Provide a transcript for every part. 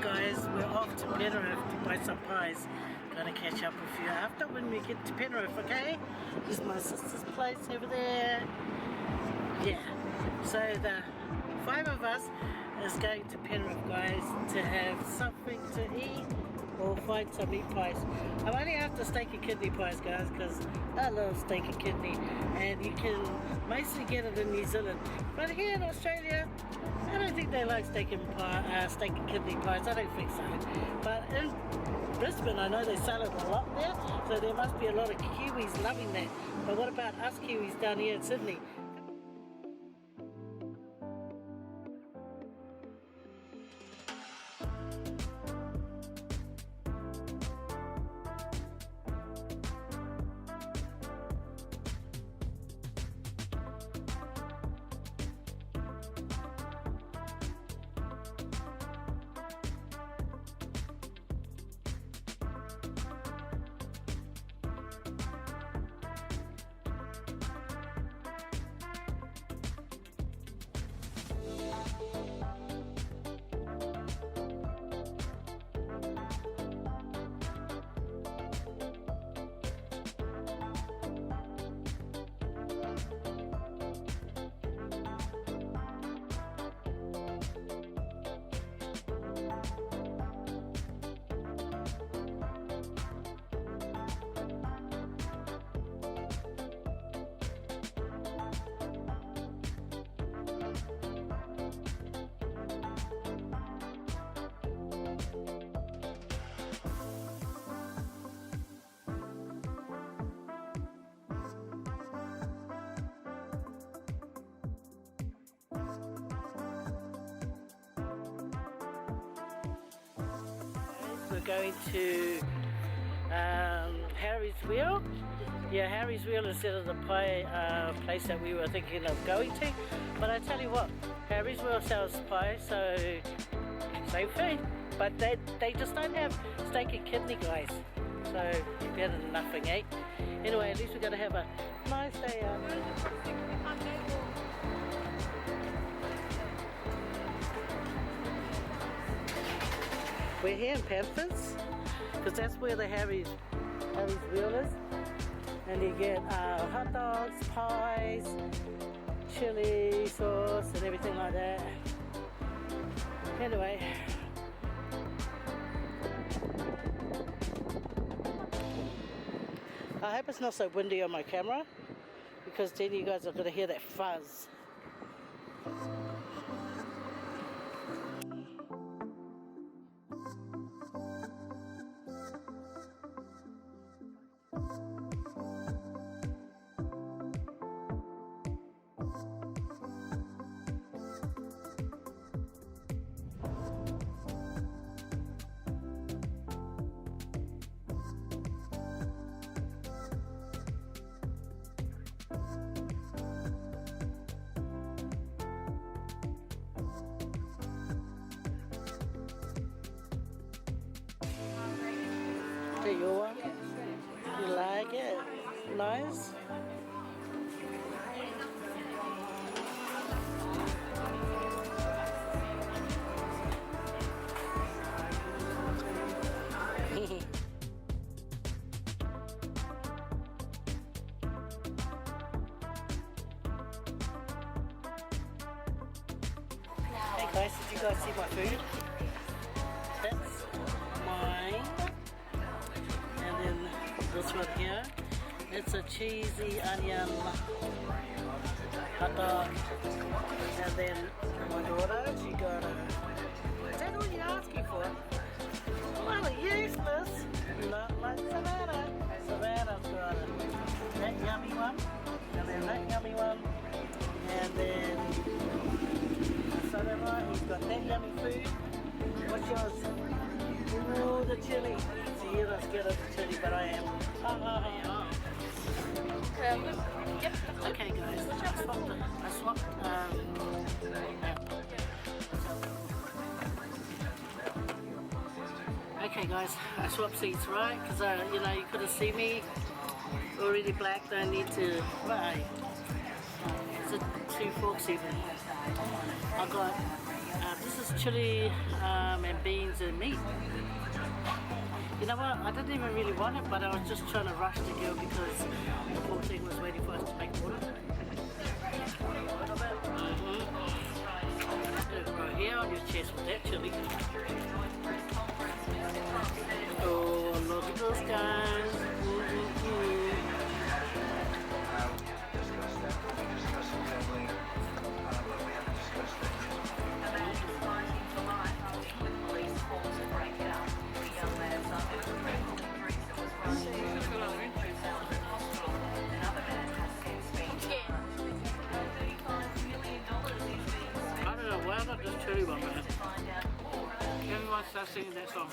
guys, we're off to Penrith to buy some pies. Gonna catch up with you after when we get to Penrith, okay? This is my sister's place over there. Yeah, so the 5 of us is going to Penrith, guys, to have something to eat or find some meat pies. I'm only after steak and kidney pies, guys, because I love steak and kidney, and you can mostly get it in New Zealand, but here in Australia I don't think they like steak and kidney pies. I don't think so, but in Brisbane I know they sell it a lot there, so there must be a lot of Kiwis loving that. But what about us Kiwis down here in Sydney? We're going to Harry's Wheel. Yeah, Harry's Wheel instead of the pie place that we were thinking of going to. But I tell you what, Harry's Wheel sells pie, so same thing. But they just don't have steak and kidney, guys. So better than nothing, eh? Anyway, at least we're going to have a nice day out. We're here in Penrith, because that's where the Harry's Wheel is. And you get hot dogs, pies, chili sauce and everything like that. Anyway. I hope it's not so windy on my camera, because then you guys are going to hear that fuzz. Your one? You like it? Nice? Hey guys, did you guys see my food? That's mine. This one here, it's a cheesy onion hot dog, and then my daughter, she got a, is that all you're asking for? Well, useless, not like Savannah. Savannah's got that yummy one, and then that yummy one, and then Savannah, he's got that yummy food. What's yours? Oh, the chili. See, you're not scared of the chili, but I am. Okay guys, I swapped okay guys, I swapped seats, right? Because you know, you couldn't see me. Already black, don't need to buy. Is it 2 forks even? I got this is chili and beans and meat. You know what? I didn't even really want it, but I was just trying to rush the girl because the poor thing was waiting for us to make water. Right here on your chest with that chili. Oh, look at those guys. Chili one, man. Everyone starts singing that song.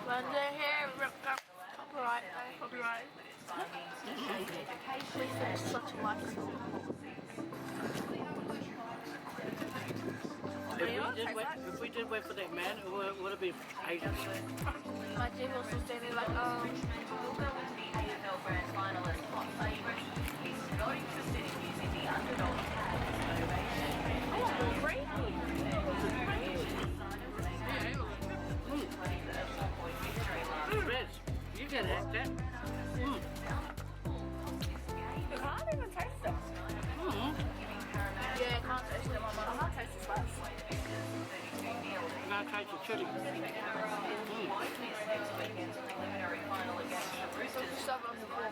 When they're here, copyright, copyright. It's such a life. If we did wait for that man, it would have been ages. My Jim was still standing like, AFL Grand Finalist Hot Favourite. He's not interested in using the underdog Vids, you can hack that. You can't even taste it. Yeah, I can't taste it. I can't taste the spice. I'm going to taste the chili. Stuff on the floor.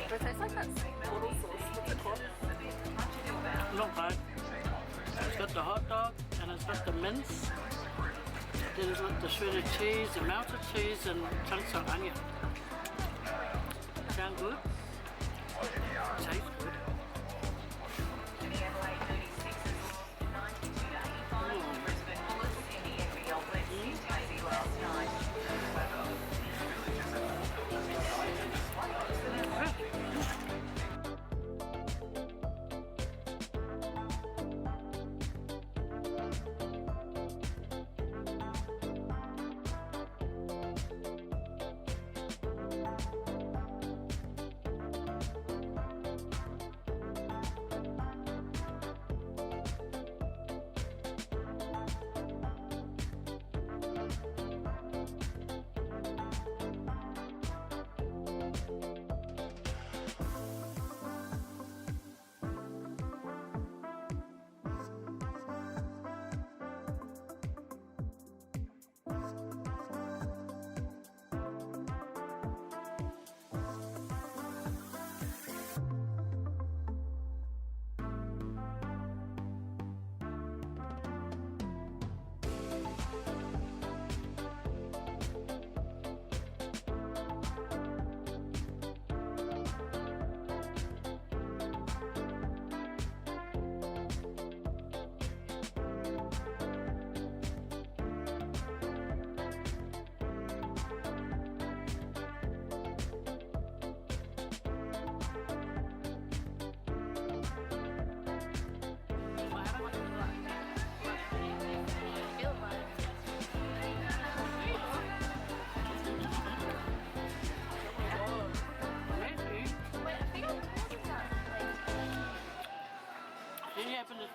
But it tastes like that little sauce. What's it called? Not bad. It's got the hot dog and it's got the mince. Then it's got the shredded cheese, the melted cheese and chunks of onion. Sound good? Tastes good.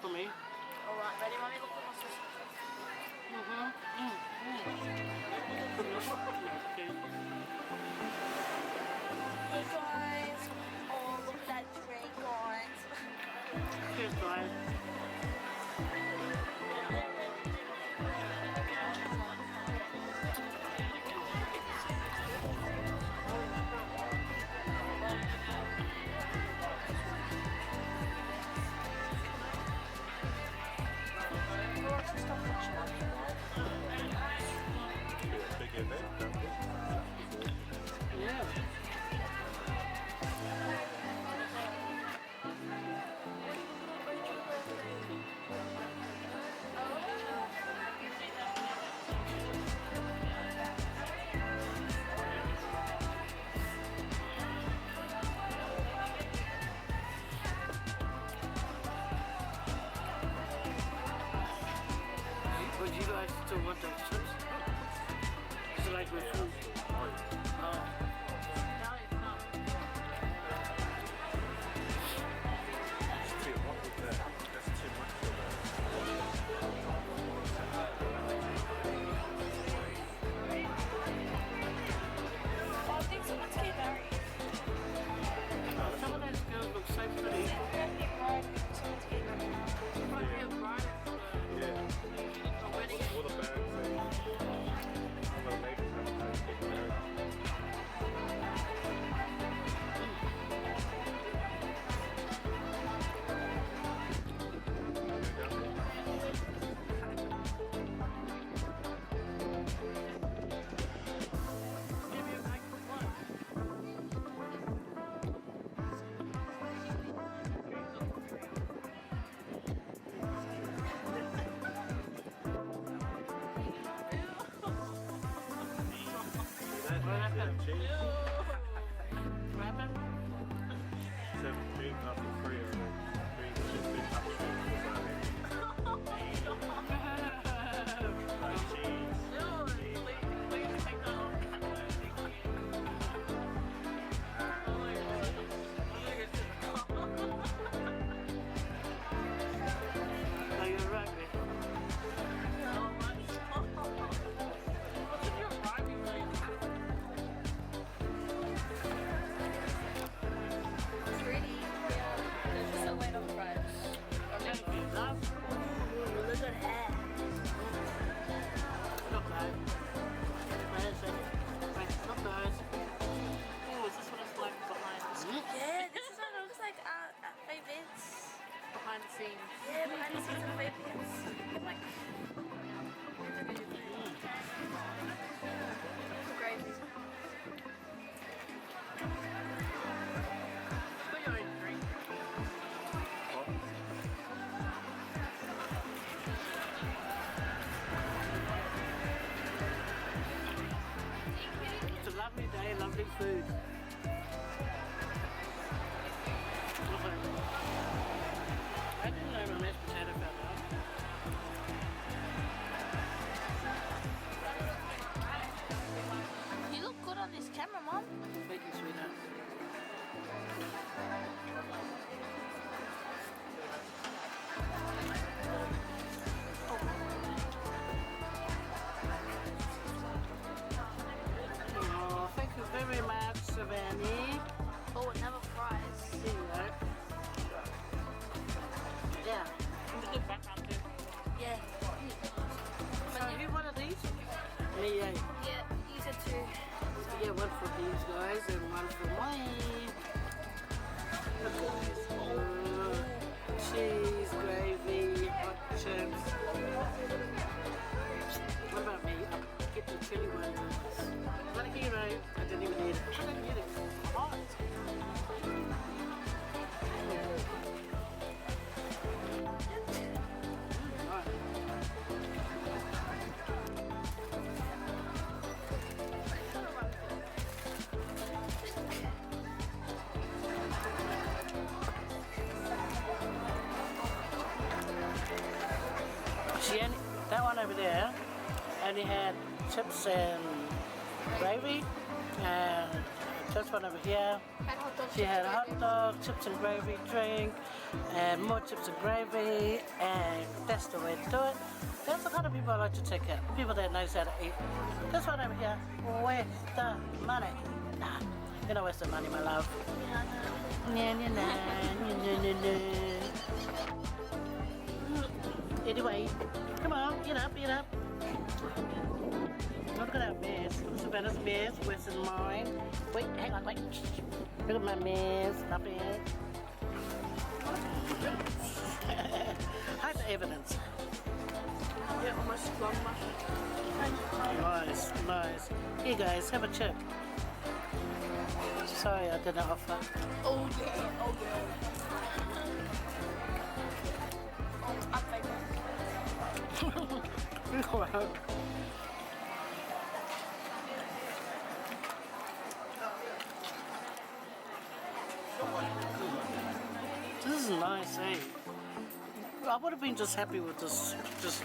For me. Alright, ready, mommy? Look at my sister. Hey guys. Oh, look at that tree, guys. Cheers, guys. Would you guys still want those chips? Is it like with food? Oh. No, it's not. It's too hot with that. That's too much for that. cheese. Grab it. So green coffee free or green Krispy like cheese. Oh, you're right, Rick. It's ready. Yeah. There's just a wait on fries. Thank you, love. Look at that. Not bad. Wait a second. Wait, not those. Oh, is this what it's like behind the scenes? Yeah, this is what it looks like at Faye Vids. Behind the scenes. Yeah, behind the scenes of Faye Vids. I'm like, gravy. Put your own drink. It's a lovely day, lovely food. Lovely. I didn't know my mashed potato fell out. You look good on this camera, Mom. Thank you, sweetheart. Oh, thank you very much, Savannah. Oh, another fries. There you go. Yeah. Can you get back up there? Yeah. So who wanted these? Me, yeah. Yeah, you said two. Yeah, one for these guys and one for me. Cheese, gravy, hot chips. What about me? I'll get the chili one. What a hero. I didn't even eat it. I didn't eat it. Hot. That one over there only had chips and gravy, and this one over here, she had a hot dog, chips and gravy drink, and more chips and gravy, and that's the way to do it. That's the kind of people I like to take out, people that knows how to eat. This one over here, waste the money. Nah, you don't waste the money, my love. Anyway, come on, get up, get up. Look at that mess. Savannah's mess, Wes and mine. Wait, hang on, wait. Look at my mess, stop it. Hide the evidence. Yeah, almost long Nice, nice. Here guys, have a chip. Sorry, I didn't offer. Oh yeah, oh yeah. I'm favorite. Wow. This is nice, eh? I would have been just happy with this, just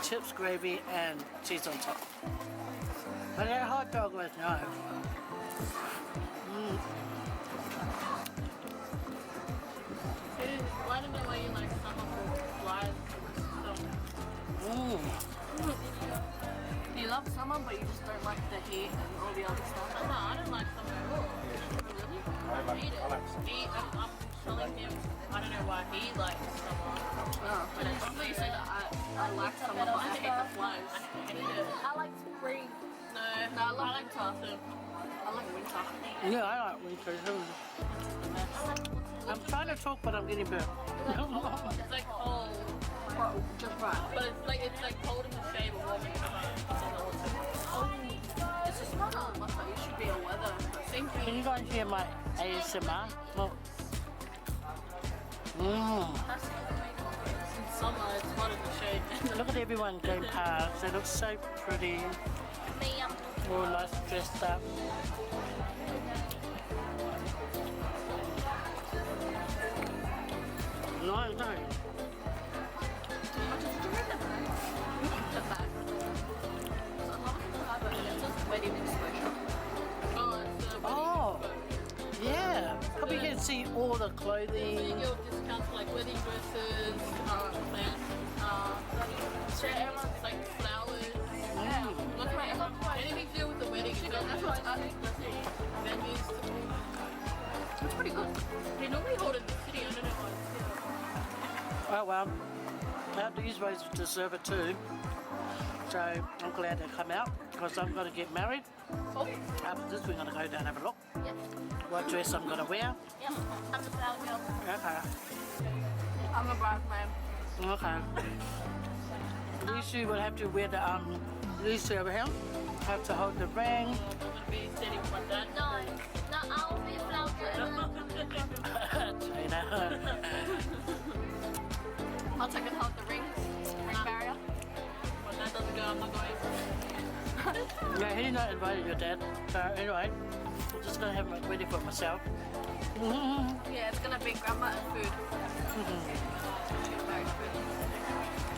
chips, gravy, and cheese on top. But that hot dog was nice. Why do you know why you like summer live stuff? You love summer, but you just don't like the heat and all the other stuff. No, I don't like summer at all. Really? I hate it. I'm telling him, I don't know why he likes summer. But it's so you say that I like summer, but I hate the flies. I hate it. I like spring. No, I like winter. I like winter. Yeah, I like winter too. I'm trying to talk, but I'm getting better. It's like cold. Just right. But it's like cold in the shade, but warm in the sun. It's just not a winter. It should be a weather. Same Can thing. you guys hear my ASMR? Look. In summer, it's hot in the shade. Look at everyone going past. They look so pretty. Me, All nice dressed up. No. The bag. So a lot of people have it, and it says wedding exposure. Oh, it's a wedding Oh. exposure. Yeah. Probably you can see all the So you clothing. get discounts for like wedding dresses, plants, like flowers. Mm. Look right, anything to do with the wedding. That's what venues. It's pretty good. They normally hold it in the city. I don't know why. Oh well. These boys deserve it too. So I'm glad they come out because I'm going to get married. Oh, After this, we're going to go down and have a look. yep, What dress I'm going to wear. yep. I'm the flower girl. Okay. I'm a bridesmaid. Okay. Lucy will have to wear the Lucy over here. Have to hold the ring. I'm gonna be standing with my dad. No, I'll be a flower girl. Trina. I'll take and hold the ring barrier. My dad doesn't go, I'm not going. Yeah, he's not invited your dad. So anyway, I'm just going to have it ready for myself. Yeah, it's gonna be grandma and food. Married food.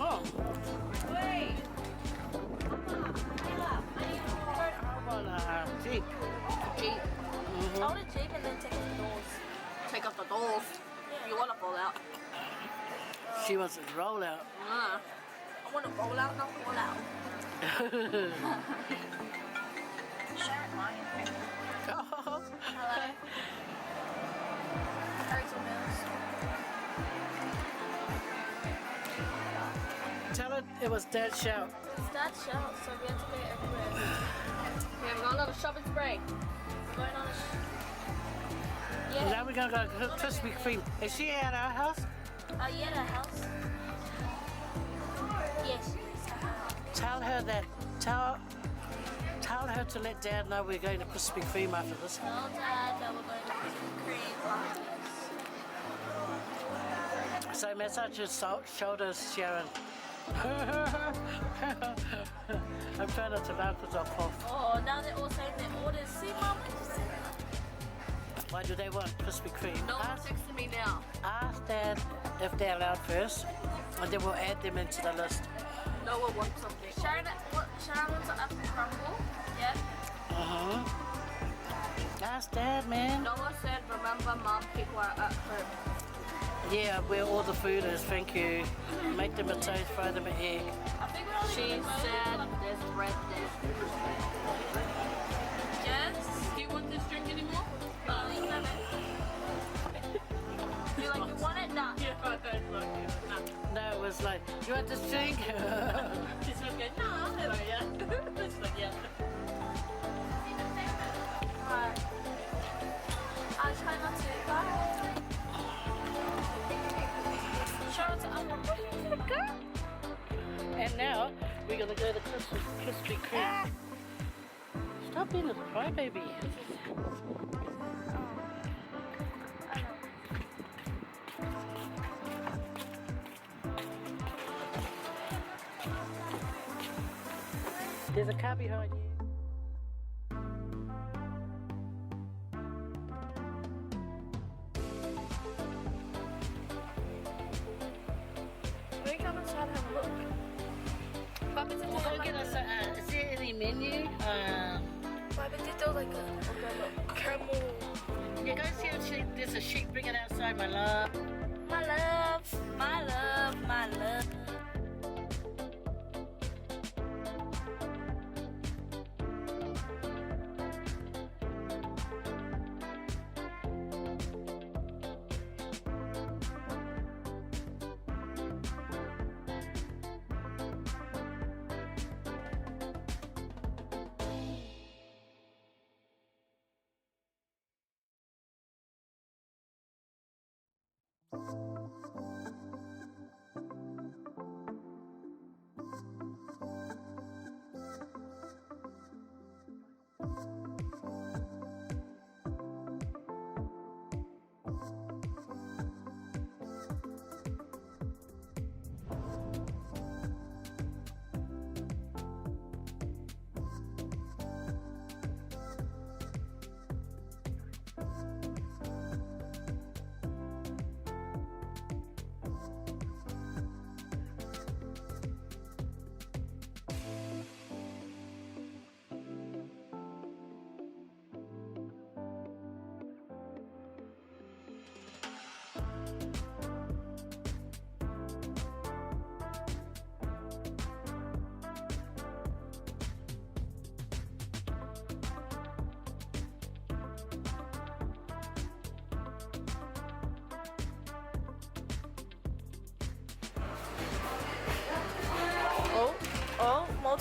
Oh, Wait. how about Jeep? Jeep. I want a Jeep and then take off the doors. Take off the doors. You wanna fall out? She wants to roll out. I wanna roll out, not fall out. Oh, Hello. Rachel Mills. tell it it was Dad's shout. It's Dad's shout, so we have to go everywhere. We're going on a shopping spree. We're going on a yeah. Now we're going to go to Krispy Kreme. Is she at our house? Yeah, the house. Yes, yes. Tell her that. Tell her to let Dad know we're going to Krispy Kreme after this. Tell Dad that we're going to Krispy Kreme after this. So massage his shoulders, Sharon. I'm trying not to laugh because I'll cough. Oh, now they're all saying their orders. See, Mum? Why do they want Krispy Kreme? No one's texting me now. Ask Dad if they're allowed first, and then we'll add them into the list. No one wants something. Sharon wants an apple crumble. Yeah. Uh-huh. Ask Dad, man. Noah said, remember, Mom, people are at home. Yeah, where all the food is, thank you. Make them a toast, fry them an egg. I think we're only She said there's bread there. Yes. Do you want this drink anymore? You're like, you want it? Nah. Yeah, I don't like it. Nah. No, it was like, you want this drink? She's not going, no. I'm like, yeah. She's like, yeah. Alright. I'll try not to. Bye. Shout out to Apple. And now, we're gonna go to Krispy Kreme. Stop being a crybaby. There's a car behind you. We come inside and have a look. Papa did We'll go get us is there any menu? Papa did like a caramel. Yeah, go see a sheep. There's a sheep. Bring it outside, my love. My love, my love, my love.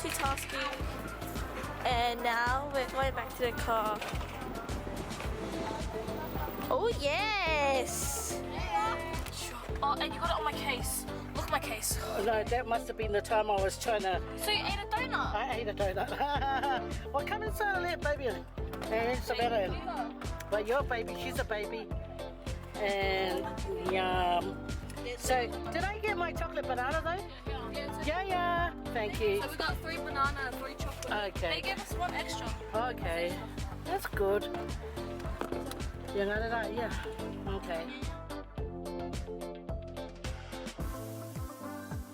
multitasking. And now we're going back to the car. Oh yes! Oh, and you got it on my case. Look at my case. No, that must have been the time I was trying to... So you ate a donut? I ate a donut. Well, come inside and let baby in. And it's about it. But your baby, she's a baby. And yum. So, did I get my chocolate banana though? Yeah. Thank you. So we got 3 banana and 3 chocolate. Okay. They gave us 1 extra. Okay. That's good. Yeah. Okay.